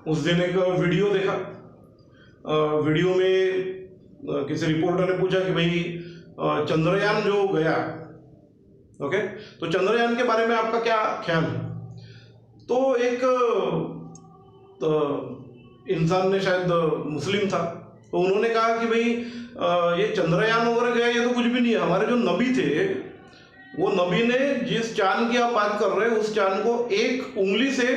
उस दिन एक वीडियो देखा। वीडियो में किसी रिपोर्टर ने पूछा कि भाई चंद्रयान जो गया, ओके, तो चंद्रयान के बारे में आपका क्या ख्याल है? तो एक इंसान ने, शायद मुस्लिम था, तो उन्होंने कहा कि भाई ये चंद्रयान वगैरह गया, ये तो कुछ भी नहीं है। हमारे जो नबी थे, वो नबी ने जिस चांद की आप बात कर रहे हैं, उस चांद को एक उंगली से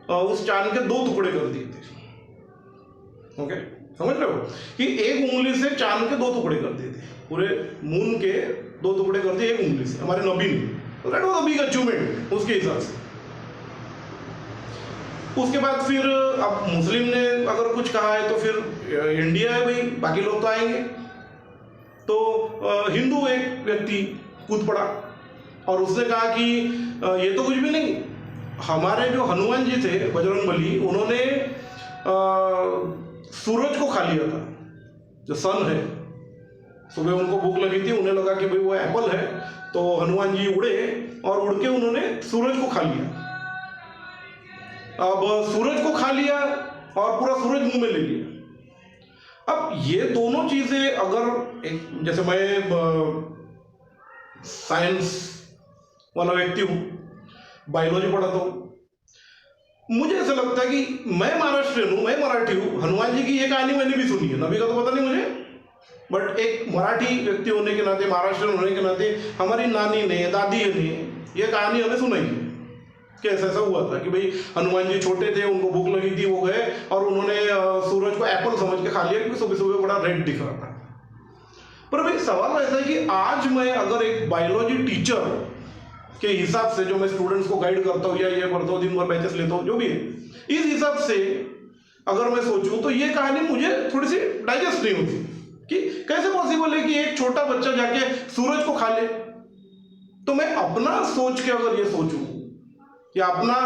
उस चांद के 2 टुकड़े कर दिए थे। ओके, समझ रहे हो कि एक उंगली से चांद के 2 टुकड़े कर दिए थे, पूरे मून के 2 टुकड़े कर दिए एक उंगली से हमारे नबी ने। तो that was a big achievement उसके हिसाब से। उसके बाद फिर अब मुस्लिम ने अगर कुछ कहा है तो फिर इंडिया है भाई, बाकी लोग तो आएंगे। तो हिंदू एक व्यक्ति कूद पड़ा और उसने कहा कि ये तो कुछ भी नहीं, हमारे जो हनुमान जी थे बजरंगबली, उन्होंने सूरज को खा लिया था, जो सन है। सुबह उनको भूख लगी थी, उन्हें लगा कि भाई वो एप्पल है, तो हनुमान जी उड़े और उड़ के उन्होंने सूरज को खा लिया। अब सूरज को खा लिया और पूरा सूरज मुंह में ले लिया। अब ये दोनों चीजें अगर एक, जैसे मैं साइंस वाला व्यक्ति हूँ, बायोलॉजी पढ़ाता हूँ, मुझे ऐसा लगता है कि मैं महाराष्ट्रियन हूँ, मैं मराठी हूँ, हनुमान जी की ये कहानी मैंने भी सुनी है, नबी का तो पता नहीं मुझे, बट एक मराठी व्यक्ति होने के नाते, महाराष्ट्रियन होने के नाते, हमारी नानी ने, दादी ने ये कहानी हमें सुनाई है कि ऐसा ऐसा हुआ था कि भाई हनुमान जी छोटे थे, उनको भूख लगी थी, वो गए और उन्होंने सूरज को एप्पल समझ के खा लिया क्योंकि सुबह सुबह बड़ा रेड दिख रहा था। पर भाई सवाल ऐसा है कि आज मैं अगर एक बायोलॉजी टीचर के हिसाब से, जो मैं स्टूडेंट्स को गाइड करता हूँ या ये पढ़ता हूँ, दिन भर बैचेस लेता हूँ, जो भी है, इस हिसाब से अगर मैं सोचूं तो ये कहानी मुझे थोड़ी सी डाइजेस्ट नहीं होती कि कैसे पॉसिबल है कि एक छोटा बच्चा जाके सूरज को खा ले। तो मैं अपना सोच के अगर ये सोचूं या अपना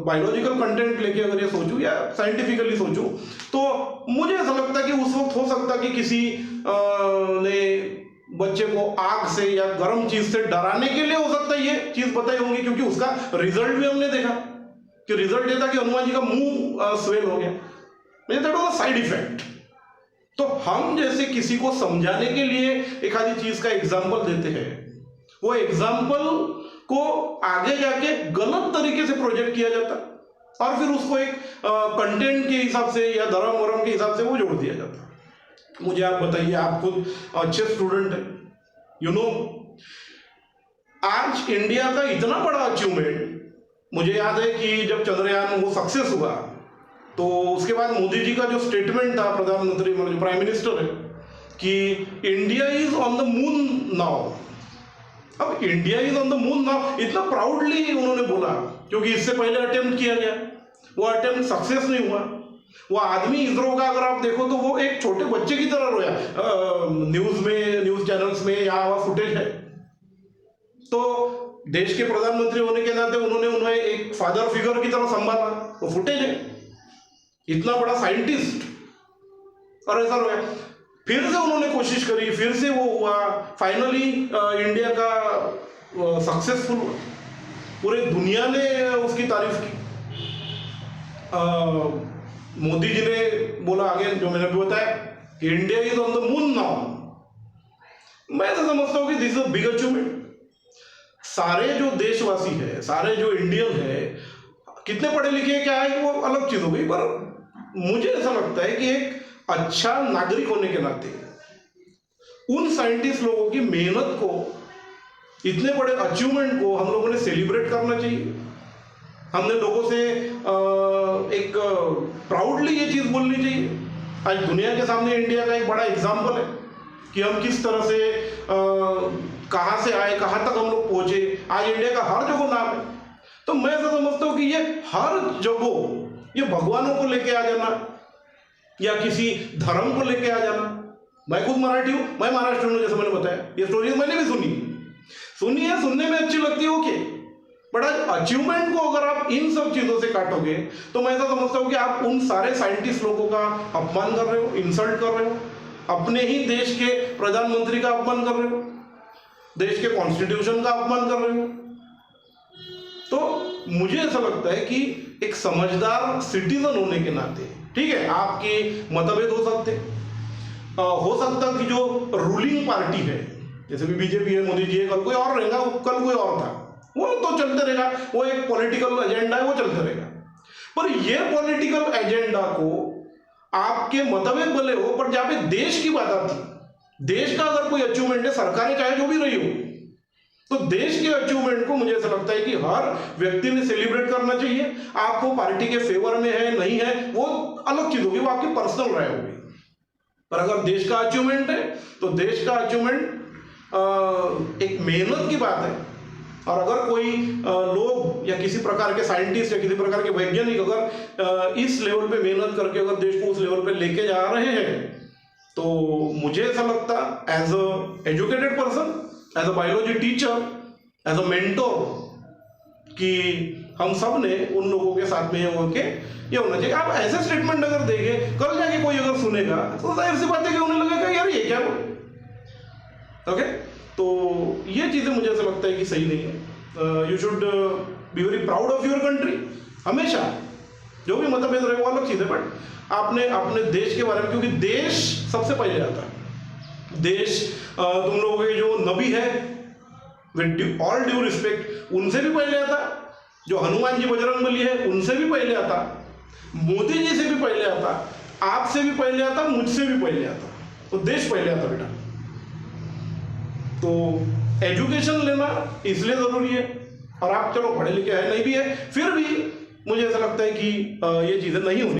बायोलॉजिकल कंटेंट लेके अगर ये सोचूं या साइंटिफिकली सोचूं, तो मुझे ऐसा लगता है कि उस वक्त हो सकता है कि किसी ने बच्चे को आग से या गर्म चीज से डराने के लिए हो सकता है ये चीज बताई होंगी, क्योंकि उसका रिजल्ट भी हमने देखा कि रिजल्ट ये था कि हनुमान जी का मुंह स्वेल हो गया, that was a side effect. तो हम जैसे किसी को समझाने के लिए एक आधी चीज का एग्जाम्पल देते हैं, वो एग्जाम्पल को आगे जाके गलत तरीके से प्रोजेक्ट किया जाता और फिर उसको एक कंटेंट के हिसाब से या धर्म वरम के हिसाब से वो जोड़ दिया जाता। मुझे आप बताइए, आप खुद अच्छे स्टूडेंट हैं, यू नो, आज इंडिया का इतना बड़ा अचीवमेंट, मुझे याद है कि जब चंद्रयान वो सक्सेस हुआ तो उसके बाद मोदी जी का जो स्टेटमेंट था, प्रधानमंत्री मतलब जो प्राइम मिनिस्टर है, कि India is on the moon now. अब India is on the moon now इतना प्राउडली उन्होंने बोला, क्योंकि इससे पहले अटेम्प्ट किया गया, वो अटेम्प्ट सक्सेस नहीं हुआ। वो आदमी इसरो का अगर आप देखो तो वो एक छोटे बच्चे की तरह रोया, न्यूज में, न्यूज चैनल्स में यहाँ वहाँ फुटेज है। तो देश के प्रधानमंत्री होने के नाते उन्हें एक फादर फिगर की तरह संभाला, वो फुटेज है, इतना बड़ा साइंटिस्ट और ऐसा रोया। फिर से उन्होंने कोशिश करी, फिर से वो हुआ, फाइनली इंडिया का सक्सेसफुल हुआ, पूरे दुनिया ने उसकी तारीफ की। मोदी जी ने बोला आगे, जो मैंने भी बताया कि India is on the moon now. मैं तो समझता हूँ कि this is a big achievement. सारे जो देशवासी है, सारे जो इंडियन है, कितने पढ़े लिखे क्या है वो अलग चीज हो गई, पर मुझे ऐसा लगता है कि एक अच्छा नागरिक होने के नाते उन साइंटिस्ट लोगों की मेहनत को, इतने बड़े अचीवमेंट को हम लोगों ने सेलिब्रेट करना चाहिए। हमने लोगों से एक प्राउडली ये चीज बोलनी चाहिए। आज दुनिया के सामने इंडिया का एक बड़ा एग्जाम्पल है कि हम किस तरह से कहाँ से आए, कहाँ तक हम लोग पहुंचे। आज इंडिया का हर जगह नाम है। तो मैं ऐसा समझता हूँ कि ये हर जगह, ये भगवानों को लेके आ जाना या किसी धर्म को लेके आ जाना। मैं खुद मराठी हूँ, मैं महाराष्ट्र हूँ, जैसे मैंने बताया, ये स्टोरी मैंने भी सुनी है, सुनने में अच्छी लगती है, ओके, बट आज अचीवमेंट को अगर आप इन सब चीजों से काटोगे तो मैं ऐसा समझता हूँ कि आप उन सारे साइंटिस्ट लोगों का अपमान कर रहे हो, इंसल्ट कर रहे हो, अपने ही देश के प्रधानमंत्री का अपमान कर रहे हो, देश के कॉन्स्टिट्यूशन का अपमान कर रहे हो। तो मुझे ऐसा लगता है कि एक समझदार सिटीजन होने के नाते, ठीक है, आपके मतभेद हो सकते, हो सकता कि जो रूलिंग पार्टी है, जैसे भी बीजेपी है, मोदी जी है, कल कोई और रहेगा, कल कोई और था, वो तो चलते रहेगा, वो एक पॉलिटिकल एजेंडा है, वो चलते रहेगा। पर ये पॉलिटिकल एजेंडा को आपके मतभेद भले हो, पर जहां पे देश की बात आती, देश का अगर कोई अचीवमेंट है, सरकारें चाहे जो भी रही हो, तो देश के अचीवमेंट को मुझे ऐसा लगता है कि हर व्यक्ति ने सेलिब्रेट करना चाहिए। आपको पार्टी के फेवर में है नहीं है वो अलग चीज होगी, वो आपकी पर्सनल राय होगी। पर अगर देश का अचीवमेंट है तो देश का अचीवमेंट एक मेहनत की बात है। और अगर कोई लोग या किसी प्रकार के साइंटिस्ट या किसी प्रकार के वैज्ञानिक अगर इस लेवल पे मेहनत करके अगर देश को उस लेवल पे लेके जा रहे हैं, तो मुझे ऐसा लगता as a educated person, as a biology teacher, as a mentor, कि हम सब ने उन लोगों के साथ में होके ये होना चाहिए। आप ऐसे स्टेटमेंट अगर देंगे, कल जाके कोई अगर सुनेगा तो जाहिर सी बात है कि उन्हें लगेगा यार ये क्या बोल, ओके। तो ये चीजें मुझे ऐसा लगता है कि सही नहीं है। You should be very proud of your country. हमेशा जो भी मतभेद रहे वो अलग चीज है, बट आपने अपने देश के बारे में, क्योंकि देश सबसे पहले आता है। देश तुम लोगों के जो नबी है, विद ऑल ड्यू रिस्पेक्ट, उनसे भी पहले आता, जो हनुमान जी बजरंगबली है उनसे भी पहले आता, मोदी जी से भी पहले आता, आपसे भी पहले आता, मुझसे भी पहले आता, तो देश पहले आता बेटा। तो एजुकेशन लेना इसलिए जरूरी है, और आप चलो पढ़े लिखे हैं नहीं भी है, फिर भी मुझे ऐसा लगता है कि ये चीजें नहीं होनी।